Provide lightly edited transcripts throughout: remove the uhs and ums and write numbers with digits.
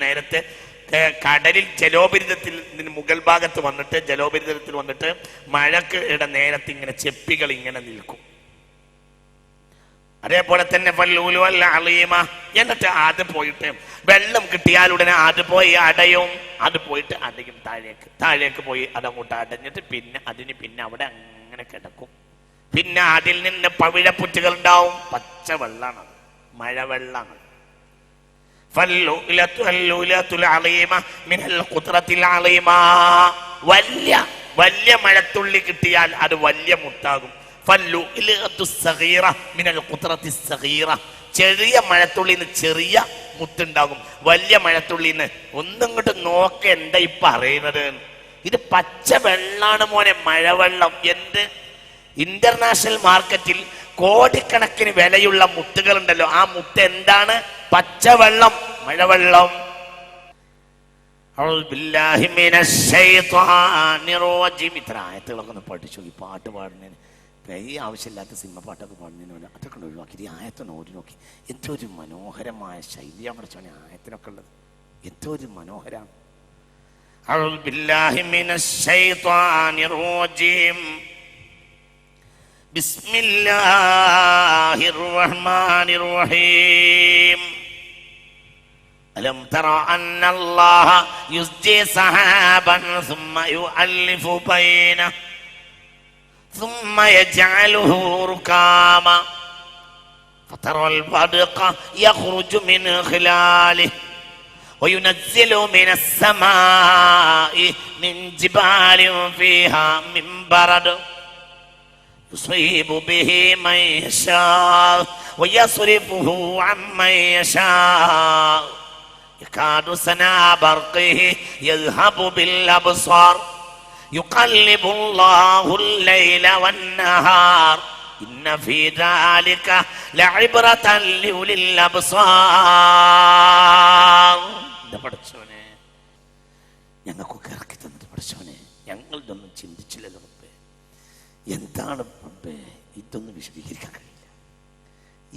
നേരത്തെ കടലിൽ ജലോപരിതത്തിൽ മുകൾ ഭാഗത്ത് വന്നിട്ട് ജലോപരിതലത്തിൽ വന്നിട്ട് മഴക്ക് നേരത്തെ ഇങ്ങനെ ചെപ്പികൾ ഇങ്ങനെ നിൽക്കും. അതേപോലെ തന്നെ അളീമ, എന്നിട്ട് അത് പോയിട്ട് വെള്ളം കിട്ടിയാലുടനെ അത് പോയി അടയും, അത് പോയിട്ട് അടയും താഴേക്ക് പോയി അതങ്ങോട്ട് അടഞ്ഞിട്ട് പിന്നെ അവിടെ അങ്ങനെ കിടക്കും. പിന്നെ അതിൽ നിന്ന് പവിഴപ്പുറ്റുകൾ ഉണ്ടാവും. പച്ച വെള്ളമാണ്, മഴവെള്ളമാണ്. വലിയ മഴത്തുള്ളി കിട്ടിയാൽ അത് വലിയ മുത്താകും. ചെറിയ മഴത്തുള്ളിന്ന് ചെറിയ മുത്തുണ്ടാകും. വലിയ മഴത്തുള്ളിന്ന് ഒന്നിങ്ങോട്ട് നോക്ക എന്താ ഈ പറയുന്നത്, ഇത് പച്ച വെള്ളാണ് മോനെ, മഴവെള്ളം. എന്ത് ഇന്റർനാഷണൽ മാർക്കറ്റിൽ കോടിക്കണക്കിന് വിലയുള്ള മുത്തുകൾ ഉണ്ടല്ലോ, ആ മുത്ത് എന്താണ്? പച്ചവെള്ളം, മഴവെള്ളം. ഇത്ര ആയത്തുകളൊക്കെ ഒന്ന് പഠിച്ചു. ഈ പാട്ട് പാടുന്നതിന് ഈ ആവശ്യമില്ലാത്ത സിനിമ പാട്ടൊക്കെ പാടുന്നതിന് അതൊക്കെ ഒഴിവാക്കി ഈ ആയത്തൊന്ന് ഓടി നോക്കി. എന്തൊരു മനോഹരമായ ശൈലിയാണ് പഠിച്ചോനെ ആയത്തിനൊക്കെ ഉള്ളത്, എന്തൊരു മനോഹരമാണ്. ബിസ്മില്ലാഹിർ റഹ്മാനിർ റഹീം. അലം തറ അന്നല്ലാഹ യുസ്ജി സഹാബൻ സുമ്മ യുഅല്ലിഫു ബൈന ثم يجعله ركاما فترى البرق يخرج من خلاله وينزل من السماء من جبال فيها من برد يصيب به من يشاء ويصرفه عن من يشاء يكاد سنا برقه يذهب بالأبصار يقلب الله الليل والنهار إن في ذلك لعبرة لأولي الأبصار. പഠിച്ചോനെ ഞങ്ങൾക്കൊക്കെ ഇറക്കി തന്നിട്ട് പഠിച്ചോനെ, ഞങ്ങൾ ഇതൊന്നും ചിന്തിച്ചില്ലല്ലോ റബ്ബേ. എന്താണ് റബ്ബേ ഇതൊന്നും വിശദീകരിക്കാൻ കഴിയില്ല.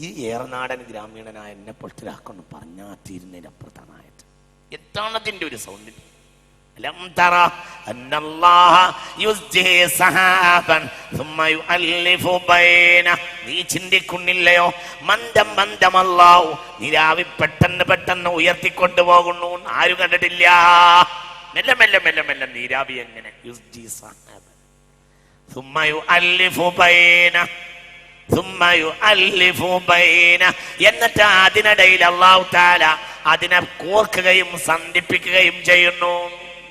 ഈ ഏറനാടൻ ഗ്രാമീണനായ എന്നെ പോലത്തിലാക്കൊന്ന് പറഞ്ഞാൽ തീരുന്നതിനപ്പുറത്താണായിട്ട്. എന്താണ് അതിൻ്റെ ഒരു സൗന്ദര്യം? അലം തറ അന്നല്ലാഹ യുസ്ജി സഹാബൻ സുമ്മ യുഅല്ലിഫു ബൈന. നീ ചിന്തിക്കുന്നില്ലയോ മന്ദം അല്ലാഹു നിലാവി പെട്ടെന്ന് ഉയർത്തിക്കൊണ്ടുപോകുന്നു. ആരും കണ്ടിട്ടില്ല. മെല്ലെ നീരാവി എങ്ങനെ യുസ്ജി സഹാബൻ സുമ്മ യുഅല്ലിഫു ബൈന. എന്നിട്ട് അതിനിടയിൽ അല്ലാഹു തആല അതിനെ കോർക്കുകയും സന്ധിപ്പിക്കുകയും ചെയ്യുന്നു.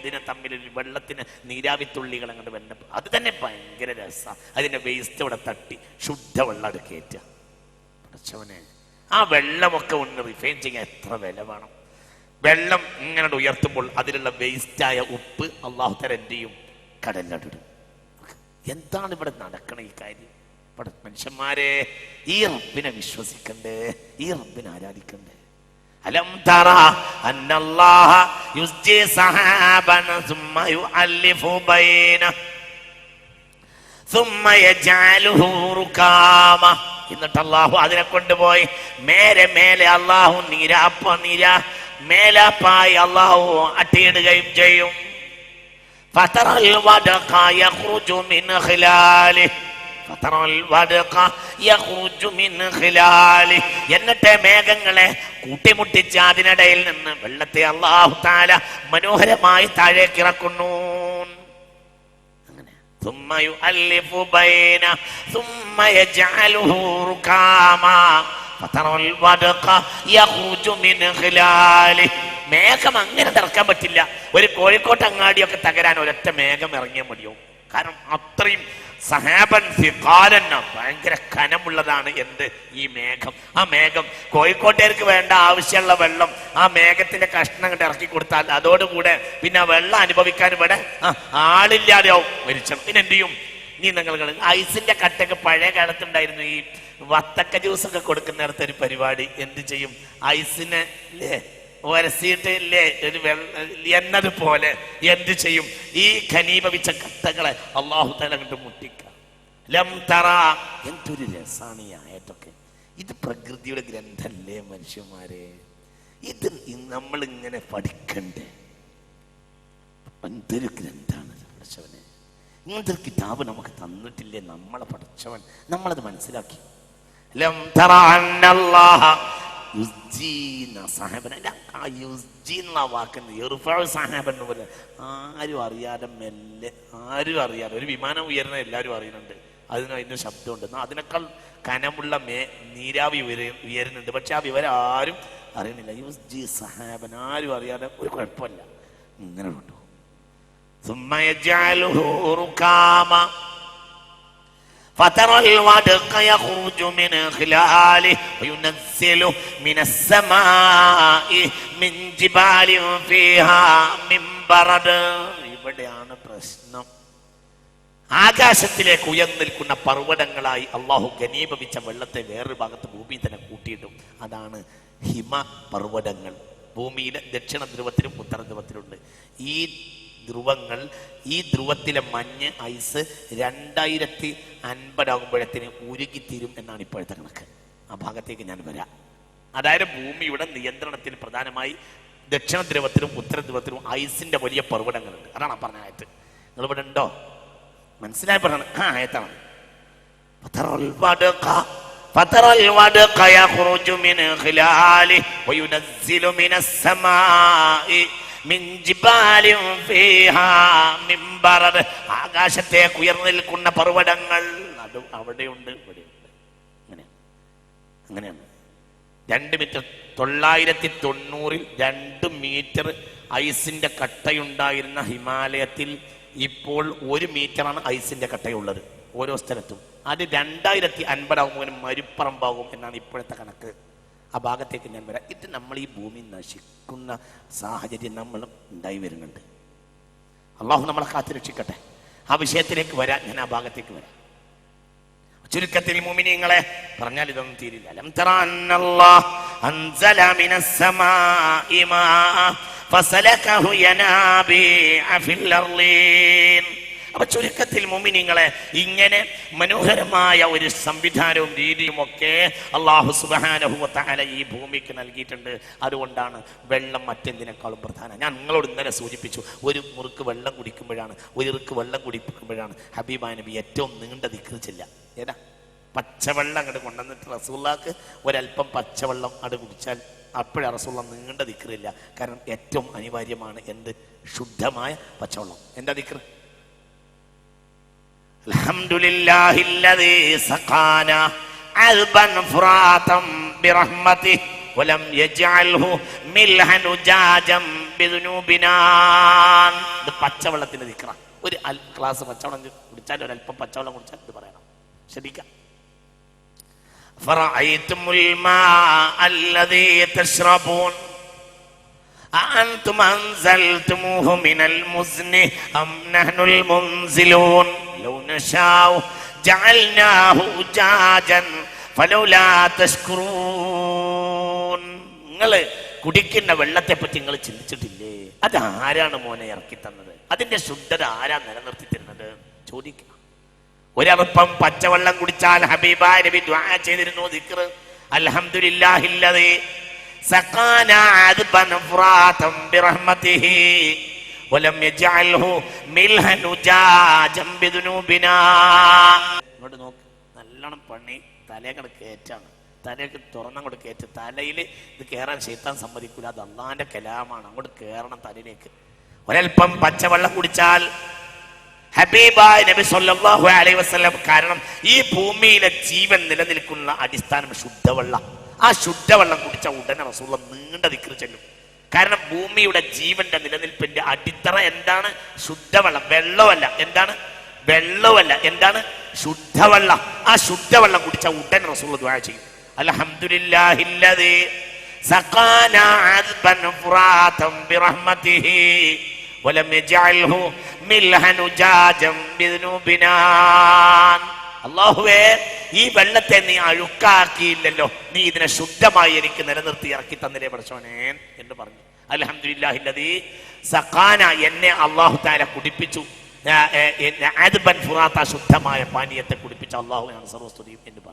ഇതിനെ തമ്മിൽ വെള്ളത്തിന് നീരാവിത്തുള്ളികൾ അങ്ങോട്ട് വന്നപ്പോൾ അത് തന്നെ ഭയങ്കര രസമാണ്. അതിന്റെ വേസ്റ്റ് ഇവിടെ തട്ടി ശുദ്ധവെള്ളം അത് കയറ്റുക. പഠിച്ചവനെ, ആ വെള്ളമൊക്കെ ഒന്ന് റിഫൈൻ ചെയ്യാൻ എത്ര വില വേണം? വെള്ളം ഇങ്ങനെ ഉയർത്തുമ്പോൾ അതിലുള്ള വേസ്റ്റായ ഉപ്പ് അല്ലാഹു തആല എന്ത് ചെയ്യും? കടലിലിടും. എന്താണ് ഇവിടെ നടക്കണ ഈ കാര്യം? മനുഷ്യന്മാരെ, ഈ റബ്ബിനെ വിശ്വസിക്കണ്ടേ, ഈ റബ്ബിനെ ആരാധിക്കണ്ടേ? അലം തറ അന്നല്ലാഹ യുസ്ജി സഹാബൻ സുമ്മ യുഅല്ലിഫു ബൈന സുമ്മ യജഅലുഹു റുകാമ. എന്നിട്ട് അല്ലാഹു അതിനെ കൊണ്ടുപോയി മേലെ അല്ലാഹു മേലാപ്പായി അല്ലാഹു അട്ടിയിടുകയും ചെയ്യും. ഫതറൽ വദഖ യഖ്റുജു മിൻ ഖിലാലിഹി എന്നിട്ട് മേഘങ്ങളെ കൂട്ടിമുട്ടിച്ച് അതിനിടയിൽ നിന്ന് വെള്ളത്തെ അല്ലാഹു തആല മനോഹരമായി താഴേക്ക് ഇറക്കുന്നു. അങ്ങനെ മേഘം അങ്ങനെ തറക്കാൻ പറ്റില്ല. ഒരു കോഴിക്കോട്ട് അങ്ങാടിയൊക്കെ തകരാൻ ഒരൊറ്റ മേഘം ഇറങ്ങിയാൽ മതിയോ? കാരണം അത്രയും സഹാബൻ ഫിഖാലന്ന ഭയങ്കര കനമുള്ളതാണ് എന്ത് ഈ മേഘം. ആ മേഘം കോഴിക്കോട്ടേർക്ക് വേണ്ട ആവശ്യമുള്ള വെള്ളം ആ മേഘത്തിന്റെ കഷ്ണം കണ്ട് ഇറക്കി കൊടുത്താൽ അതോടുകൂടെ പിന്നെ വെള്ളം അനുഭവിക്കാൻ ഇവിടെ ആളില്ലാതെയാവും മരിച്ചത്. പിന്നെ എന്ത് ചെയ്യും? നീ നിങ്ങൾ ഐസിന്റെ കട്ടൊക്കെ പഴയ കാലത്തുണ്ടായിരുന്നു. ഈ വത്തക്ക ജ്യൂസൊക്കെ കൊടുക്കുന്നിടത്ത് ഒരു പരിപാടി എന്ത് ചെയ്യും? ഐസിനെ അല്ലേ ഒരസിയിട്ട് ഇല്ലേ ഒരു എന്നതുപോലെ എന്ത് ചെയ്യും? ഈ ഘനീഭവിച്ച കട്ടകളെ അല്ലാഹു തആല കണ്ട് മുട്ടിക്കുക. ലം തറ, എന്തൊരു രസാണ് ഈ ആയത്തൊക്കെ. ഇത് പ്രകൃതിയുടെ ഗ്രന്ഥല്ലേ മനുഷ്യന്മാരെ? ഇത് നമ്മൾ ഇങ്ങനെ പഠിക്കണ്ടേ? എന്തൊരു ഗ്രന്ഥാണ് പഠിച്ചവനെ! ഇങ്ങനത്തെ ഒരു കിതാബ് നമുക്ക് തന്നിട്ടില്ലേ നമ്മളെ പഠിച്ചവൻ? നമ്മളത് മനസ്സിലാക്കി. ലം തറ അന്നല്ലാഹ യുസ്ജീന സാഹിബൻ. ആ യുസ്ജീന്ന വാക്കിന് ഇർഫഉ സാഹിബൻ എന്ന് പോലെ ആരും അറിയാതെ മെല്ലെ, ആരും അറിയാതെ ഒരു വിമാനം ഉയർന്ന എല്ലാവരും അറിയുന്നുണ്ട്, അതിന് ശബ്ദമുണ്ട്. അതിനേക്കാൾ കനമുള്ള നീരാവി ഉയരുന്നുണ്ട്, പക്ഷെ ആ വിവരം ആരും അറിയുന്നില്ല. യുസ്ജി സഹാബൻ, ആരും അറിയാതെ ഒരു കുഴപ്പമില്ല, ഇങ്ങനെ കൊണ്ടു. ثم يجعله ركاما فترى الودق يخرج من خلاله وينزل من السماء من جبال فيها من برد. ഇവിടെയാണ് പ്രശ്നം. ആകാശത്തിലേക്ക് ഉയർന്നിരിക്കുന്ന പർവ്വതങ്ങളായി അള്ളാഹു ഘനീഭവിച്ച വെള്ളത്തെ വേറൊരു ഭാഗത്ത് ഭൂമിയിൽ തന്നെ കൂട്ടിയിട്ടും. അതാണ് ഹിമ പർവ്വതങ്ങൾ. ഭൂമിയിലെ ദക്ഷിണ ധ്രുവത്തിലും ഉത്തര ധ്രുവത്തിലുണ്ട്. ഈ ധ്രുവങ്ങൾ, ഈ ധ്രുവത്തിലെ മഞ്ഞ് ഐസ് 2050 ആകുമ്പോഴത്തിന് ഉരുകിത്തീരും എന്നാണ് ഇപ്പോഴത്തെ കണക്ക്. ആ ഭാഗത്തേക്ക് ഞാൻ വരാം. അതായത് ഭൂമിയുടെ നിയന്ത്രണത്തിൽ പ്രധാനമായി ദക്ഷിണ ധ്രുവത്തിലും ഉത്തര ധ്രുവത്തിലും ഐസിന്റെ വലിയ പർവ്വതങ്ങളുണ്ട്. അതാണ് പറഞ്ഞ ആയത്ത്. നിങ്ങൾ ഇവിടെ ഉണ്ടോ? മനസ്സിലായി പറഞ്ഞ ആയത്താണ്. فترى الودق يخرج من خلاله وينزل من السماء من جبال فيها من برد. ആകാശത്തേക്ക് ഉയർന്നു നിൽക്കുന്ന പർവ്വതങ്ങൾ അവിടെയുണ്ട്, ഇവിടെയുണ്ട്. അങ്ങനെയാണ് 2 മീറ്റർ 990 2 മീറ്റർ ഐസിന്റെ കട്ടയുണ്ടായിരുന്ന ഹിമാലയത്തിൽ ഇപ്പോൾ 1 മീറ്ററാണ് ഐസിന്റെ കട്ടയുള്ളത് ഓരോ സ്ഥലത്തും. അത് 2050 ആകുമ്പോൾ മരുപ്പറമ്പാകും എന്നാണ് ഇപ്പോഴത്തെ കണക്ക്. ആ ഭാഗത്തേക്ക് ഞാൻ വരാം. ഇത് നമ്മൾ ഈ ഭൂമി നശിക്കുന്ന സാഹചര്യം നമ്മൾ ഉണ്ടായി വരുന്നുണ്ട്. അള്ളാഹു നമ്മളെ കാത്തുരക്ഷിക്കട്ടെ. ആ വിഷയത്തിലേക്ക് വരാം, ഞാൻ ആ ഭാഗത്തേക്ക് വരാം. ചുരുക്കത്തിൽ മുഅ്മിനീങ്ങളെ പറഞ്ഞാൽ ഇതൊന്നും തീരില്ല. ലം തറ അന്നല്ലാഹ അൻസല മിനസ് സമാഇ മാഅ ഫസലകഹു യനാബിഅ ഫിൽ അർളീൻ. അപ്പൊ ചുരുക്കത്തിൽ മുഅ്മിനീങ്ങളെ ഇങ്ങനെ മനോഹരമായ ഒരു സംവിധാനവും രീതിയും ഒക്കെ അല്ലാഹു സുബ്ഹാനഹു വ തആല ഈ ഭൂമിക്ക് നൽകിയിട്ടുണ്ട്. അതുകൊണ്ടാണ് വെള്ളം മറ്റെന്തിനേക്കാളും പ്രധാനം. ഞാൻ നിങ്ങളോട് ഇന്നലെ സൂചിപ്പിച്ചു, ഒരു മുറുക്ക് വെള്ളം കുടിക്കുമ്പോഴാണ്, ഒരു ഇറുക്ക് വെള്ളം കുടിക്കുമ്പോഴാണ് ഹബീബായ നബി ഏറ്റവും നീണ്ട ദിക്ർ ചെല്ലുക. ഏതാ? പച്ചവെള്ളം അങ്ങോട്ട് കൊണ്ടുവന്നിട്ട് റസൂലുള്ളാഹിക്ക് ഒരല്പം പച്ചവെള്ളം അത് കുടിച്ചാൽ അപ്പോഴാണ് റസൂലുള്ളാഹി നീണ്ട ദിക്റില്ല. കാരണം ഏറ്റവും അനിവാര്യമാണ് എന്ത്? ശുദ്ധമായ പച്ചവെള്ളം. എന്താ ദിക്ർ? അൽഹംദുലില്ലാഹില്ലദീ സഖാന അൽബൻ ഫുറാതം ബിറഹ്മതിഹി വലം യജ്അൽഹു മിൽഹൻ ഉജാജം ബിദുനൂബിനാ. ഇത് പച്ചവെള്ളത്തിന്റെ ദിക്റ. ഒരു ഗ്ലാസ് പച്ചവെള്ളം കുടിച്ചാൽ, ഒരല്പം പച്ചവെള്ളം കുടിച്ചാൽ ഇത് പറയണം. ശ്രദ്ധിക്കാം. ഫറഅയ്തുമുൽ മാഅ അല്ലദീ തശ്റബൂൻ അഅൻതും അൻസൽതുമൂഹു മിനൽ മുസ്നി അം നഹ്നുൽ മുൻസിലൂൻ ലൗ നശാഉ ജഅൽനാഹു ഉജാജൻ ഫലൗലാ തശ്കുറൂൻ. നിങ്ങൾ കുടിക്കുന്ന വെള്ളത്തെ പറ്റി നിങ്ങൾ ചിന്തിച്ചിട്ടില്ലേ? അത് ആരാണ് മോനെ ഇറക്കി തന്നത്? അതിന്റെ ശുദ്ധത ആരാ നിലനിർത്തി തരുന്നത്? ചോദിക്കുക. ഒരൽപ്പം പച്ചവെള്ളം കുടിച്ചാൽ ഹബീബായ നബി ദുആ ചെയ്തിരുന്നു ദിക്ർ. അൽഹംദുലില്ലാഹില്ലദീ സഖാന അദ്ബൻ ഫുറാതം ബിറഹ്മതിഹി വലം യജ്അൽഹു മിൽഹൻ ഉജാജം ബിദുനൂബിനാ. ഇങ്ങോട്ട് നോക്ക്, നല്ലോണം പണി തലയങ്ങോട്ട് കയറ്റാണ്. തലയൊക്കെ തുറന്നങ്ങോട്ട് കയറ്റ്. തലയിൽ ഇത് കയറാൻ ശൈത്താൻ സമ്മതിക്കൂല. അത് അള്ളാന്റെ കലാമാണ്. അങ്ങോട്ട് കയറണം തലയിലേക്ക്. ഒരൽപ്പം പച്ചവെള്ളം കുടിച്ചാൽ ഹബീബായ നബി സല്ലല്ലാഹു അലൈഹി വസല്ലം, കാരണം ഈ ഭൂമിയിലെ ജീവൻ നിലനിൽക്കുന്ന അടിസ്ഥാനം ശുദ്ധവെള്ളം. ആ ശുദ്ധവെള്ളം കുടിച്ച ഉടനെ റസൂലുള്ളാഹി നീണ്ട ദിക്ർ ചൊല്ലും. കാരണം ഭൂമിയുടെ ജീവന്റെ നിലനിൽപ്പിന്റെ അടിത്തറ എന്താണ്? ശുദ്ധവെള്ളം. വെള്ളമല്ല. എന്താണ്? വെള്ളമല്ല. എന്താണ്? ശുദ്ധവെള്ളം. ആ ശുദ്ധവെള്ളം കുടിച്ച ഉടനെ റസൂലുള്ളാഹി ദുആ ചെയ്യും. അൽഹംദുലില്ലാഹില്ലദീ സഖാന അദ്ബൻ ഫുറാതം ബിറഹ്മതിഹി വലം യജ്അൽഹു മിൽഹൻ ഉജാജം ബിദുനൂബിനാ. അല്ലാഹുവേ, ഈ വെള്ളത്തെ നീ അഴുക്കാക്കിയില്ലല്ലോ, നീ ഇതിനെ ശുദ്ധമായി എനിക്ക് നിലനിർത്തി ഇറക്കി തന്നില്ലേ പടച്ചോനെ എന്ന് പറഞ്ഞു. അൽഹംദുലില്ലാഹില്ലദീ സഖാന, എന്നെ അല്ലാഹു തആല കുടിപ്പിച്ചു. അദ്ബൻ ഫുറാത, ശുദ്ധമായ പാനീയത്തെ കുടിപ്പിച്ച അല്ലാഹുവിനാണ് സർവസ്തുതിയും എന്ന് പറഞ്ഞു.